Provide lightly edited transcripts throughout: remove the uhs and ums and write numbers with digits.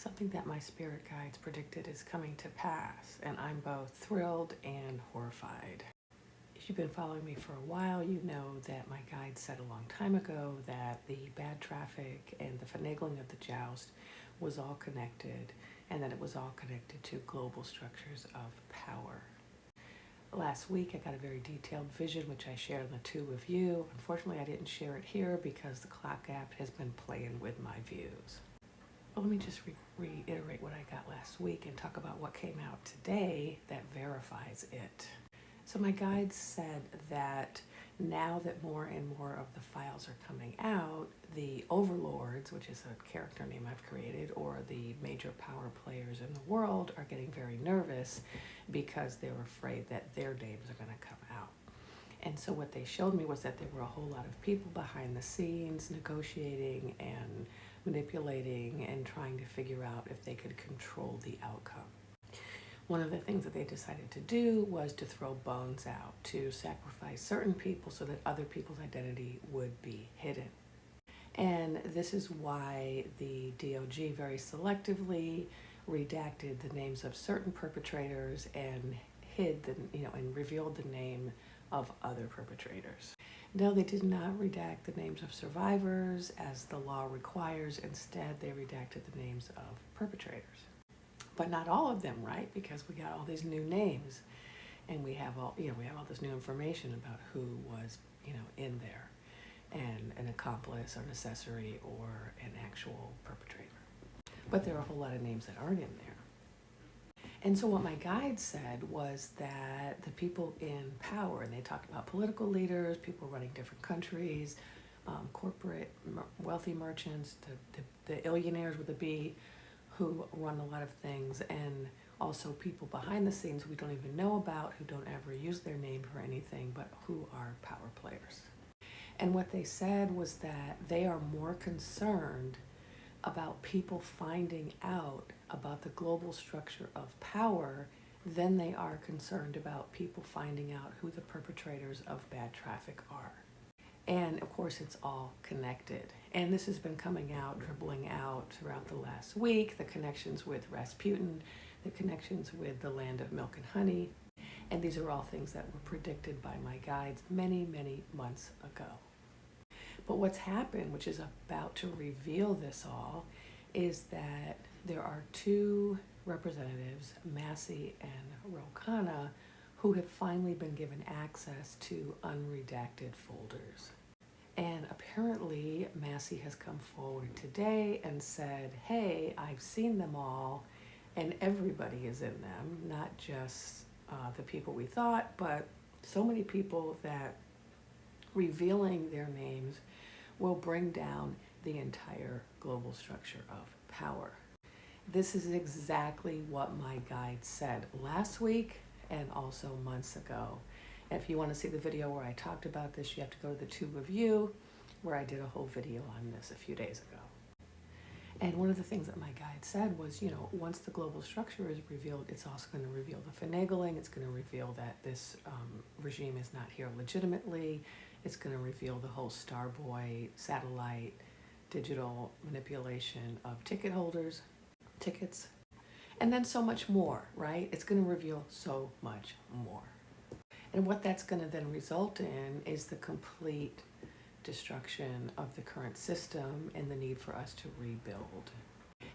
Something that my spirit guides predicted is coming to pass, and I'm both thrilled and horrified. If you've been following me for a while, you know that my guides said a long time ago that the bad traffic and the finagling of the joust was all connected, and that it was all connected to global structures of power. Last week, I got a very detailed vision, which I shared in the two of you. Unfortunately, I didn't share it here because the clock app has been playing with my views. Well, let me just reiterate what I got last week and talk about what came out today that verifies it. So my guides said that now that more and more of the files are coming out, the overlords, which is a character name I've created, or the major power players in the world are getting very nervous because they're afraid that their names are going to come out. And so what they showed me was that there were a whole lot of people behind the scenes negotiating and manipulating and trying to figure out if they could control the outcome. One of the things that they decided to do was to throw bones out, to sacrifice certain people so that other people's identity would be hidden. And this is why the DOG very selectively redacted the names of certain perpetrators and and revealed the name of other perpetrators. No, they did not redact the names of survivors as the law requires. Instead, they redacted the names of perpetrators. But not all of them, right? Because we got all these new names, and we have all this new information about who was, in there, and an accomplice or an accessory or an actual perpetrator. But there are a whole lot of names that aren't in there. And so what my guide said was that the people in power, and they talked about political leaders, people running different countries, corporate wealthy merchants, the illionaires with a B, who run a lot of things, and also people behind the scenes we don't even know about, who don't ever use their name for anything, but who are power players. And what they said was that they are more concerned about people finding out about the global structure of power than they are concerned about people finding out who the perpetrators of bad traffic are. And of course, it's all connected. And this has been coming out, dribbling out throughout the last week, the connections with Rasputin, the connections with the land of milk and honey. And these are all things that were predicted by my guides many, many months ago. But what's happened, which is about to reveal this all, is that there are two representatives, Massie and Rokana, who have finally been given access to unredacted folders. And apparently Massie has come forward today and said, hey, I've seen them all, and everybody is in them, not just the people we thought, but so many people that revealing their names will bring down the entire global structure of power. This is exactly what my guide said last week and also months ago. And if you want to see the video where I talked about this, you have to go to the two of you, where I did a whole video on this a few days ago. And one of the things that my guide said was, once the global structure is revealed, it's also going to reveal the finagling. It's going to reveal that this regime is not here legitimately. It's going to reveal the whole Starboy satellite digital manipulation of ticket holders, tickets, and then so much more, right? It's going to reveal so much more. And what that's going to then result in is the complete destruction of the current system and the need for us to rebuild.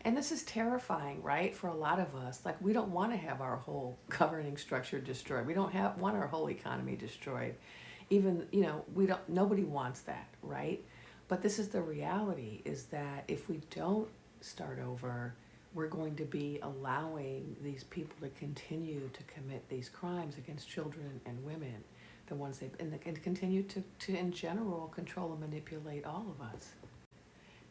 And this is terrifying, right? For a lot of us, like, we don't want to have our whole governing structure destroyed. We don't want our whole economy destroyed. Even, nobody wants that, right? But this is the reality, is that if we don't start over, we're going to be allowing these people to continue to commit these crimes against children and women, the ones and continue to in general control and manipulate all of us.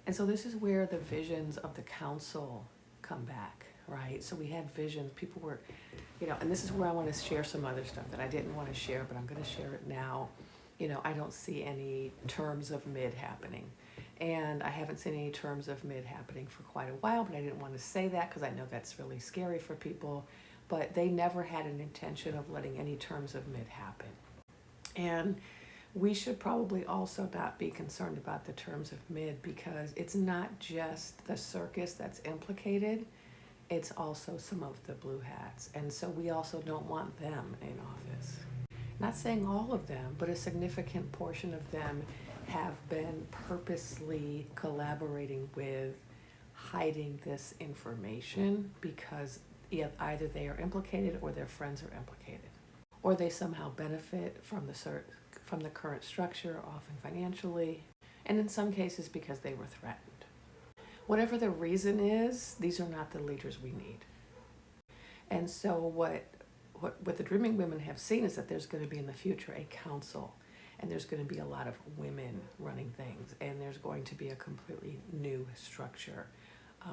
And so this is where the visions of the council come back, right? So we had visions, people were, and this is where I want to share some other stuff that I didn't want to share, but I'm going to share it now. I don't see any terms of mid happening. And I haven't seen any terms of mid happening for quite a while, but I didn't want to say that because I know that's really scary for people. But they never had an intention of letting any terms of mid happen. And We should probably also not be concerned about the terms of mid, because it's not just the circus that's implicated, it's also some of the blue hats. And so we also don't want them in office. Not saying all of them, but a significant portion of them have been purposely collaborating with hiding this information because either they are implicated or their friends are implicated, or they somehow benefit from the current structure, often financially, and in some cases because they were threatened. Whatever the reason is, these are not the leaders we need. And so what the Dreaming Women have seen is that there's going to be in the future a council, and there's going to be a lot of women running things, and there's going to be a completely new structure.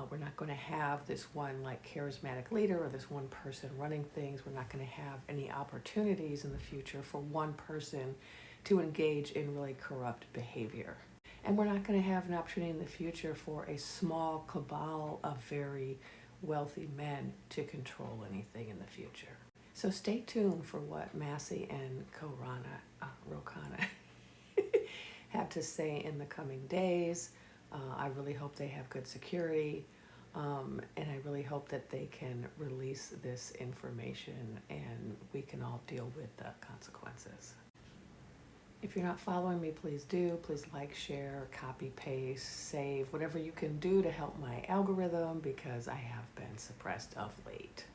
We're not going to have this one like charismatic leader or this one person running things. We're not going to have any opportunities in the future for one person to engage in really corrupt behavior. And we're not going to have an opportunity in the future for a small cabal of very wealthy men to control anything in the future. So stay tuned for what Massie and Rokana have to say in the coming days. I really hope they have good security, and I really hope that they can release this information and we can all deal with the consequences. If you're not following me, please do. Please like, share, copy, paste, save, whatever you can do to help my algorithm, because I have been suppressed of late.